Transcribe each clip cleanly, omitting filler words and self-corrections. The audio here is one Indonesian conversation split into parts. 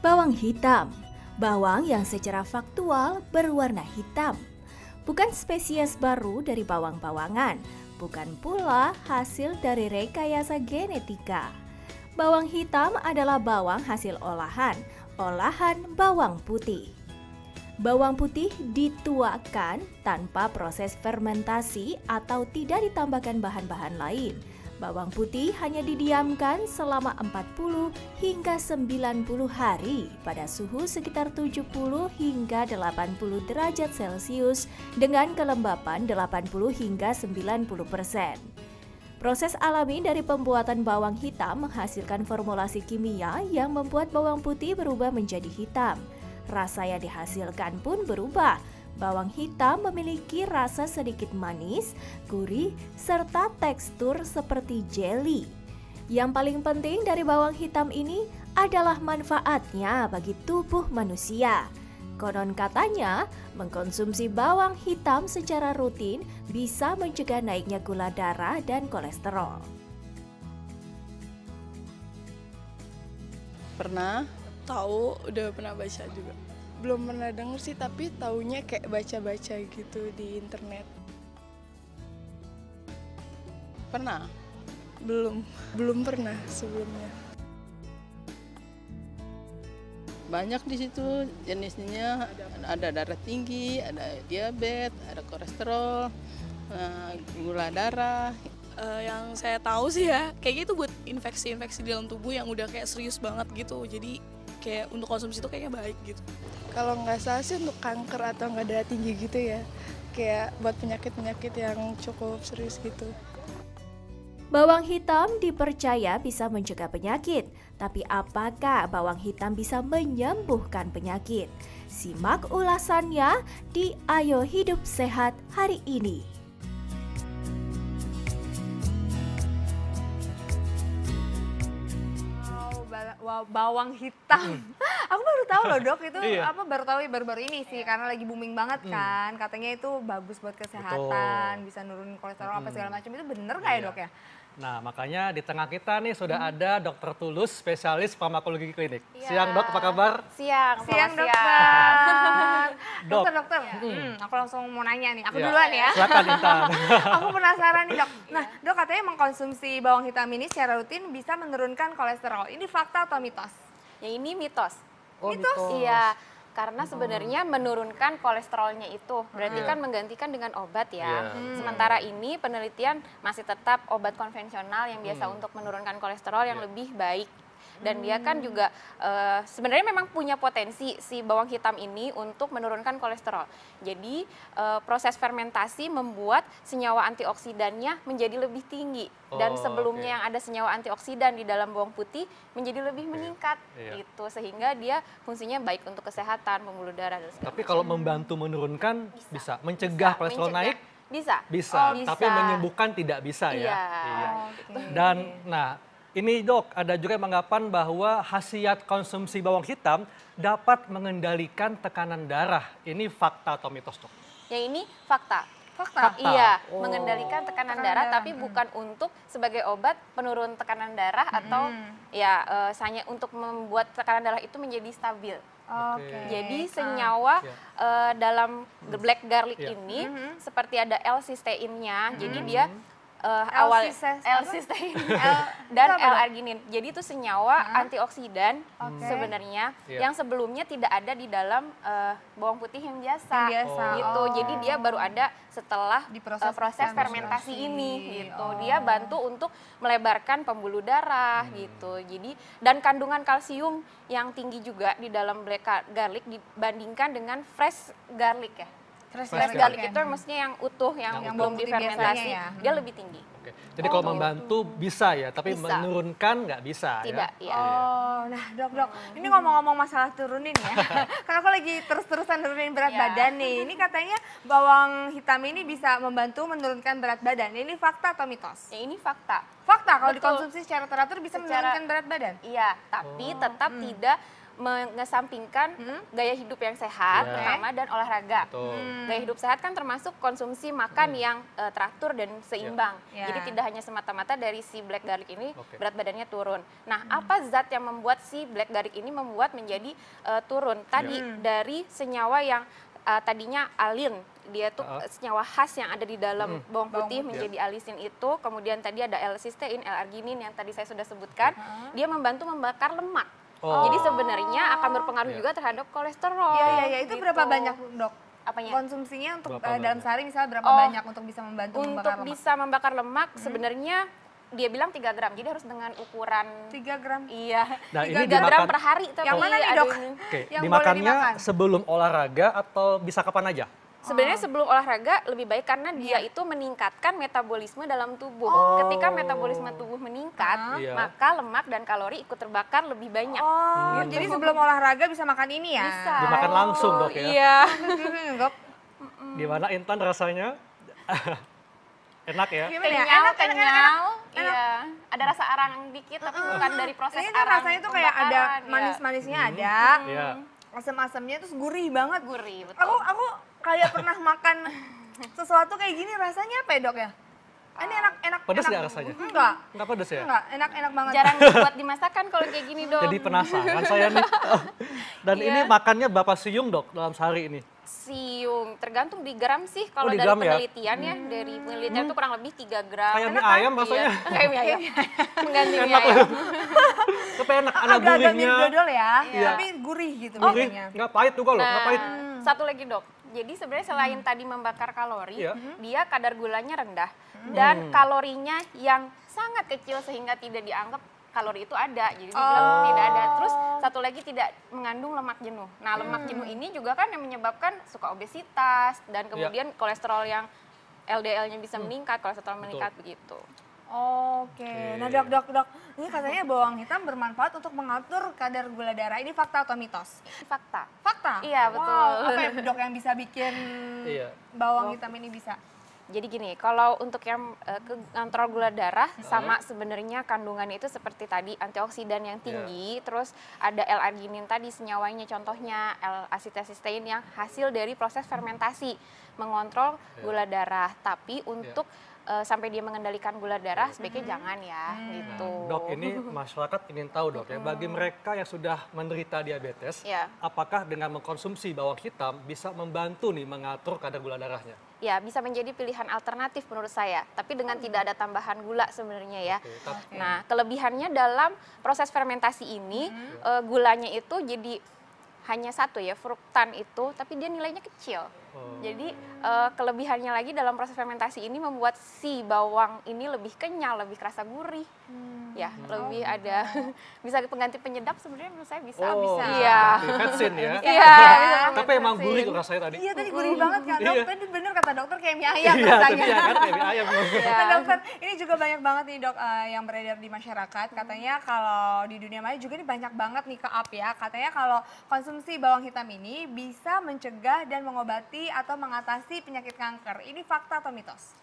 Bawang hitam, bawang yang secara faktual berwarna hitam. Bukan spesies baru dari bawang-bawangan, bukan pula hasil dari rekayasa genetika. Bawang hitam adalah bawang hasil olahan bawang putih. Bawang putih dituakan tanpa proses fermentasi atau tidak ditambahkan bahan-bahan lain. Bawang putih hanya didiamkan selama 40 hingga 90 hari pada suhu sekitar 70 hingga 80 derajat Celcius dengan kelembapan 80 hingga 90%. Proses alami dari pembuatan bawang hitam menghasilkan formulasi kimia yang membuat bawang putih berubah menjadi hitam. Rasa yang dihasilkan pun berubah. Bawang hitam memiliki rasa sedikit manis, gurih, serta tekstur seperti jelly. Yang paling penting dari bawang hitam ini adalah manfaatnya bagi tubuh manusia. Konon katanya, mengkonsumsi bawang hitam secara rutin bisa mencegah naiknya gula darah dan kolesterol. Pernah, tahu, udah pernah baca juga. Belum pernah denger sih, tapi taunya kayak baca-baca gitu di internet. Pernah? Belum pernah sebelumnya. Banyak di situ jenisnya, ada darah tinggi, ada diabetes, ada kolesterol, gula darah. Yang saya tahu sih ya, kayaknya itu buat infeksi-infeksi di dalam tubuh yang udah kayak serius banget gitu. Jadi kayak untuk konsumsi itu kayaknya baik gitu. Kalau nggak salah sih untuk kanker atau nggak darah tinggi gitu ya. Kayak buat penyakit-penyakit yang cukup serius gitu. Bawang hitam dipercaya bisa mencegah penyakit, tapi apakah bawang hitam bisa menyembuhkan penyakit? Simak ulasannya di Ayo Hidup Sehat hari ini. Wow, bawang hitam. Aku baru tahu loh dok, itu apa baru tahu baru-baru ini sih karena lagi booming banget kan. Katanya itu bagus buat kesehatan, bisa nurunin kolesterol apa segala macam. Itu bener nggak ya dok ya? Nah, makanya di tengah kita nih sudah ada Dokter Tulus, spesialis farmakologi klinik. Siang dok, apa kabar? Siang dokter. Dokter. Aku langsung mau nanya nih, aku duluan ya. Silakan Intan. Aku penasaran nih dok. Nah dok, katanya mengkonsumsi bawang hitam ini secara rutin bisa menurunkan kolesterol. Ini fakta atau mitos? Ya ini mitos. Oh, Mitos? Iya, karena sebenarnya menurunkan kolesterolnya itu berarti kan menggantikan dengan obat ya. Sementara ini penelitian masih tetap obat konvensional yang biasa untuk menurunkan kolesterol yang lebih baik. Dan dia kan juga sebenarnya memang punya potensi si bawang hitam ini untuk menurunkan kolesterol. Jadi proses fermentasi membuat senyawa antioksidannya menjadi lebih tinggi. Dan sebelumnya yang ada senyawa antioksidan di dalam bawang putih menjadi lebih meningkat gitu. Sehingga dia fungsinya baik untuk kesehatan, pembuluh darah dan segala Tapi kalau membantu menurunkan bisa, mencegah kolesterol naik? Bisa. Bisa, Bisa. tapi menyembuhkan tidak bisa ya. Iya. Dan nah, ini dok, ada juga yang menganggapan bahwa khasiat konsumsi bawang hitam dapat mengendalikan tekanan darah. Ini fakta atau mitos dok? Ya ini fakta. Fakta? Iya, mengendalikan tekanan darah, tapi bukan untuk sebagai obat penurun tekanan darah atau ya hanya untuk membuat tekanan darah itu menjadi stabil. Jadi senyawa dalam black garlic ini seperti ada L-cysteinnya, jadi dia L-cysteine dan L-arginin. Jadi itu senyawa antioksidan sebenarnya yang sebelumnya tidak ada di dalam bawang putih yang biasa. Gitu. Jadi dia baru ada setelah proses fermentasi ini gitu. Dia bantu untuk melebarkan pembuluh darah gitu. Jadi dan kandungan kalsium yang tinggi juga di dalam black garlic dibandingkan dengan fresh garlic ya. Fresh garlic itu maksudnya yang utuh, yang belum difermentasi, dia lebih tinggi. Oke. Jadi kalau membantu bisa ya, tapi menurunkan nggak bisa Tidak, ya? Nah dok, ini ngomong-ngomong masalah turunin ya. Karena aku lagi terus-terusan nurunin berat badan nih. Ini katanya bawang hitam ini bisa membantu menurunkan berat badan. Ini fakta atau mitos? Ya ini fakta. Fakta, kalau dikonsumsi secara teratur bisa menurunkan berat badan? Iya, tapi tetap tidak mengesampingkan gaya hidup yang sehat pertama dan olahraga. Gaya hidup sehat kan termasuk konsumsi makan yang teratur dan seimbang. Jadi tidak hanya semata-mata dari si black garlic ini berat badannya turun. Nah, apa zat yang membuat si black garlic ini membuat menjadi turun? Tadi dari senyawa yang tadinya alin, dia tuh senyawa khas yang ada di dalam bawang putih menjadi alisin itu. Kemudian tadi ada L-cysteine, L-arginin yang tadi saya sudah sebutkan. Dia membantu membakar lemak. Jadi sebenarnya akan berpengaruh juga terhadap kolesterol. Iya, itu gitu. berapa banyak, Dok? Apanya? Konsumsinya untuk dalam sehari misalnya berapa banyak untuk bisa membantu membakar Untuk lemak? bisa membakar lemak sebenarnya dia bilang 3 gram, jadi harus dengan ukuran 3 gram? Iya, Nah, 3 ini gram dimakan- per hari. Tapi Yang mana nih, ada Dok? ini. Oke, Yang dimakannya boleh dimakan. sebelum olahraga atau bisa kapan aja? Sebenarnya sebelum olahraga lebih baik karena dia itu meningkatkan metabolisme dalam tubuh. Ketika metabolisme tubuh meningkat, maka lemak dan kalori ikut terbakar lebih banyak. Jadi sebelum olahraga bisa makan ini ya? Bisa. Dimakan langsung, Dok, ya? Iya. Dok, Gimana Intan rasanya? Enak ya? gimana ya? Kenyal. Iya. Ada rasa arang dikit tapi bukan dari proses Ini kan arang. rasanya tuh kayak ada pembakaran, ya. manis-manisnya ada, Iya. asam-asamnya terus gurih banget. Gurih, betul. Aku kayak pernah makan sesuatu kayak gini, rasanya apa ya, Dok ya? Ini enak. Pedas enak. nggak rasanya? Enggak. Nggak pedes ya? Enggak, enak banget. Jarang dibuat dimasakan kalau kayak gini, Dok. Jadi penasaran saya nih. Dan ini makannya berapa siung, Dok, dalam sehari ini? Siung, tergantung di gram sih. Kalau di dari gram ya? penelitian ya, dari penelitian itu kurang lebih 3 gram. Kayak mie Enak kan? ayam rasanya. Iya, kayak mie ayam. Mengganti mie Enak ayam. Tapi enak, ada Agak-agak gurihnya. mirip dodol ya, Iya. tapi gurih gitu Gurih, bedanya. nggak pahit juga loh, nggak pahit. Satu lagi, Dok. Jadi sebenarnya selain tadi membakar kalori, Iya. dia kadar gulanya rendah dan kalorinya yang sangat kecil sehingga tidak dianggap kalori itu ada. Jadi dibilang tidak ada. Terus satu lagi tidak mengandung lemak jenuh. Nah, lemak jenuh ini juga kan yang menyebabkan suka obesitas dan kemudian kolesterol yang LDL-nya bisa meningkat, kolesterol meningkat begitu. Oke. Nah, Dok, ini katanya bawang hitam bermanfaat untuk mengatur kadar gula darah. Ini fakta atau mitos? Fakta. Fakta? Iya, betul. Wow, apa ya, Dok, yang bisa bikin Iya. bawang hitam ini bisa? Jadi gini, kalau untuk yang kontrol gula darah sama sebenarnya kandungannya itu seperti tadi antioksidan yang tinggi, terus ada L-arginin tadi senyawanya contohnya L-acetylcysteine yang hasil dari proses fermentasi mengontrol gula darah. Tapi untuk sampai dia mengendalikan gula darah sebaiknya jangan ya gitu. Dok, ini masyarakat ingin tahu, Dok, ya, bagi mereka yang sudah menderita diabetes, apakah dengan mengkonsumsi bawang hitam bisa membantu nih mengatur kadar gula darahnya? Ya, bisa menjadi pilihan alternatif menurut saya, tapi dengan tidak ada tambahan gula sebenarnya ya. Nah, kelebihannya dalam proses fermentasi ini, gulanya itu jadi hanya satu ya, fruktan itu, tapi dia nilainya kecil. Jadi kelebihannya lagi dalam proses fermentasi ini membuat si bawang ini lebih kenyal, lebih kerasa gurih. Ya, lebih ada bisa pengganti penyedap sebenarnya menurut saya bisa. Oh, Iya. Vetsin ya? Iya. Tapi emang gurih tuh rasanya tadi. Iya, tadi gurih banget kan, Dok. Iya. Tadi bener kata dokter kayak mie ayam Iya, rasanya. tadi ya kan kayak mie ayam. Nah, dokter, ini juga banyak banget nih, Dok, yang beredar di masyarakat. Katanya kalau di dunia maya juga ini banyak banget nih ke-up ya. Katanya kalau konsumsi bawang hitam ini bisa mencegah dan mengobati atau mengatasi penyakit kanker. Ini fakta atau mitos?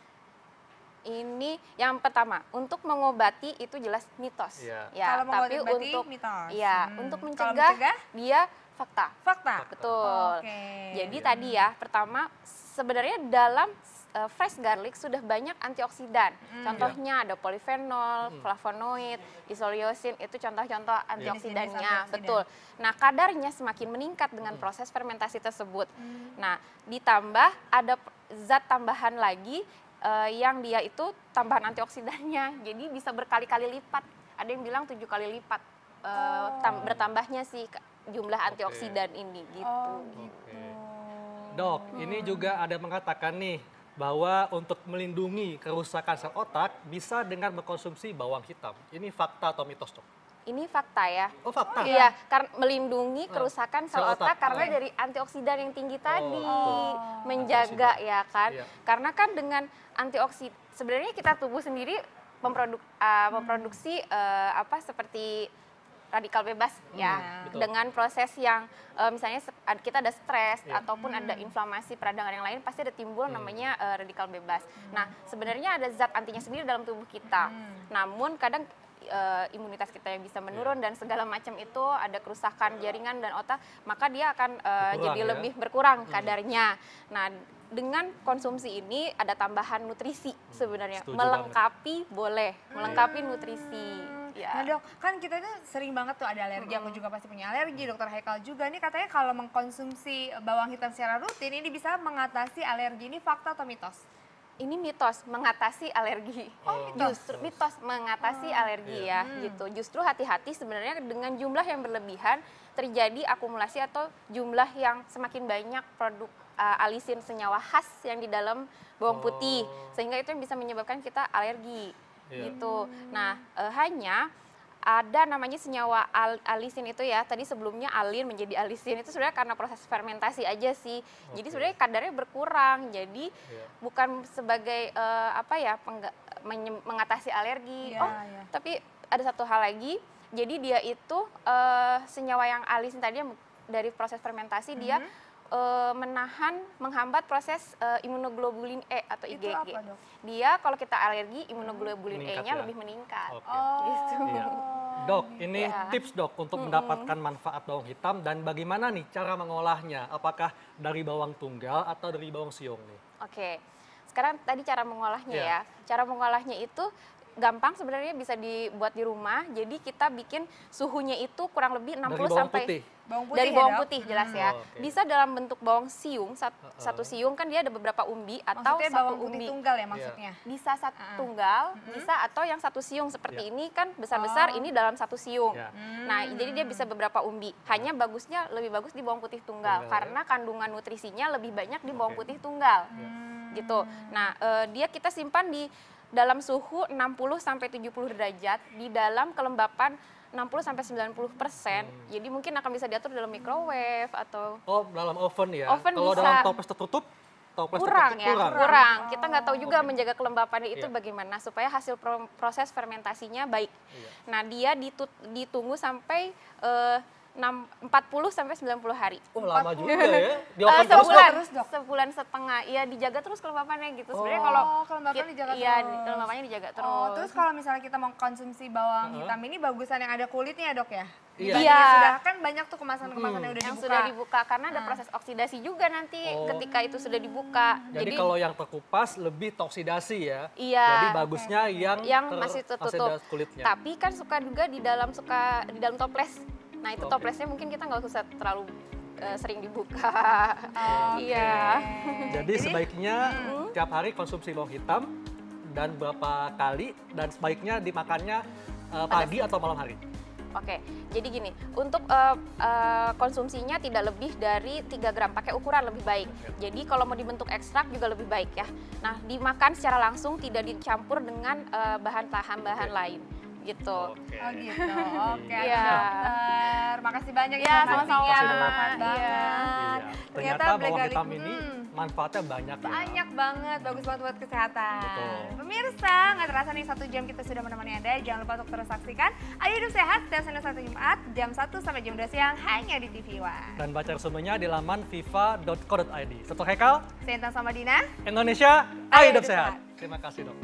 Ini yang pertama, untuk mengobati itu jelas mitos. Iya. Ya, Kalau tapi mengobati untuk mitos. ya, untuk Kalau mencegah mencegah? dia fakta. Fakta? Betul. Oke. Jadi tadi ya, pertama sebenarnya dalam fresh garlic sudah banyak antioksidan. Contohnya ada polifenol, flavonoid, isoleucin, itu contoh-contoh antioksidannya. Jenis-jenis antioksidan. Betul. Nah, kadarnya semakin meningkat dengan proses fermentasi tersebut. Nah, ditambah ada zat tambahan lagi yang dia itu tambahan antioksidannya. Jadi bisa berkali-kali lipat. Ada yang bilang 7 kali lipat bertambahnya sih jumlah antioksidan ini gitu. Dok, ini juga ada mengatakan nih bahwa untuk melindungi kerusakan sel otak bisa dengan mengkonsumsi bawang hitam. Ini fakta atau mitos, Dok? Ini fakta ya. Oh, fakta? Iya, karena melindungi kerusakan sel sel otak otak. karena dari antioksidan yang tinggi tadi betul. menjaga ya kan. Iya. Karena kan dengan antioksidan sebenarnya kita tubuh sendiri memproduksi seperti radikal bebas ya betul. dengan proses yang misalnya kita ada stres ataupun ada inflamasi peradangan yang lain pasti ada timbul namanya radikal bebas. Nah, sebenarnya ada zat antinya sendiri dalam tubuh kita. Namun kadang imunitas kita yang bisa menurun dan segala macam itu, ada kerusakan jaringan dan otak, maka dia akan jadi lebih berkurang kadarnya. Nah, dengan konsumsi ini ada tambahan nutrisi sebenarnya, melengkapi melengkapi nutrisi. Ya. Nah dok, kan kita itu sering banget tuh ada alergi, aku juga pasti punya alergi, dokter Haikal juga. Nih katanya kalau mengkonsumsi bawang hitam secara rutin ini bisa mengatasi alergi, ini fakta atau mitos? Ini mitos mengatasi alergi. Justru mitos mengatasi alergi ya gitu. Justru hati-hati sebenarnya dengan jumlah yang berlebihan terjadi akumulasi atau jumlah yang semakin banyak produk alisin senyawa khas yang di dalam bawang putih, sehingga itu yang bisa menyebabkan kita alergi gitu. Nah, hanya ada namanya senyawa alisin itu ya, tadi sebelumnya alin menjadi alisin itu sebenarnya karena proses fermentasi aja sih. Jadi sebenarnya kadarnya berkurang, jadi bukan sebagai mengatasi alergi. Tapi ada satu hal lagi, jadi dia itu senyawa yang alisin tadi dari proses fermentasi dia menghambat proses imunoglobulin E atau IgG. Itu apa, dok? Dia kalau kita alergi imunoglobulin E-nya lebih meningkat. Gitu. Dok, ini tips dok untuk mendapatkan manfaat bawang hitam dan bagaimana nih cara mengolahnya? Apakah dari bawang tunggal atau dari bawang siung nih? Oke, sekarang tadi cara mengolahnya ya. Cara mengolahnya itu gampang sebenarnya, bisa dibuat di rumah. Jadi kita bikin suhunya itu kurang lebih 60 sampai dari bawang putih jelas ya. Bisa dalam bentuk bawang siung, satu siung kan dia ada beberapa umbi atau maksudnya satu bawang putih umbi tunggal ya maksudnya. Bisa satu tunggal, bisa atau yang satu siung seperti ini kan besar-besar, ini dalam satu siung. Nah, jadi dia bisa beberapa umbi. Hanya bagusnya lebih bagus di bawang putih tunggal karena kandungan nutrisinya lebih banyak di bawang putih tunggal. Gitu. Nah, dia kita simpan di dalam suhu 60 sampai 70 derajat di dalam kelembapan 60 sampai 90%. Jadi mungkin akan bisa diatur dalam microwave atau dalam oven ya. Oven kalau bisa. dalam toples tertutup kurang. Kita nggak tahu juga menjaga kelembapannya itu bagaimana supaya hasil proses fermentasinya baik. Nah, dia ditunggu sampai 40 sampai 90 hari. Lama juga ya. Di oven terus, sebulan setengah. Iya, dijaga terus kelembapannya gitu. Sebenarnya kalau kelembapannya dijaga terus. Iya, kelembapannya dijaga terus. Terus kalau misalnya kita mau konsumsi bawang hitam ini bagusan yang ada kulitnya ya dok ya? Iya. Sudah kan banyak tuh kemasan-kemasan yang sudah dibuka karena ada proses oksidasi juga nanti ketika itu sudah dibuka. Jadi kalau yang terkupas lebih teroksidasi ya. Iya. Jadi bagusnya yang masih tertutup kulitnya. Tapi kan suka juga di dalam toples. Nah, itu toplesnya mungkin kita nggak usah terlalu sering dibuka. Iya. Jadi sebaiknya tiap hari konsumsi bawang hitam dan berapa kali, dan sebaiknya dimakannya pagi atau malam hari. Oke, jadi gini, untuk konsumsinya tidak lebih dari 3 gram, pakai ukuran lebih baik. Jadi kalau mau dibentuk ekstrak juga lebih baik ya. Nah, dimakan secara langsung, tidak dicampur dengan bahan tambahan lain. Gitu. Gitu. Dokter. Makasih banyak ya. Sama-sama. Bermanfaat banget. Ternyata bawang hitam ini manfaatnya banyak ya. Banyak banget, bagus banget buat kesehatan. Pemirsa, nggak terasa nih 1 jam kita sudah menemani Anda. Jangan lupa untuk terus saksikan Ayo Hidup Sehat setiap Senin sampai Jumat jam 1 sampai jam 2 siang hanya di TV One. Dan baca resumenya di laman viva.co.id. Dr. Haikal, saya Intan Samadina. Indonesia, Ayo Hidup Sehat. Terima kasih dok.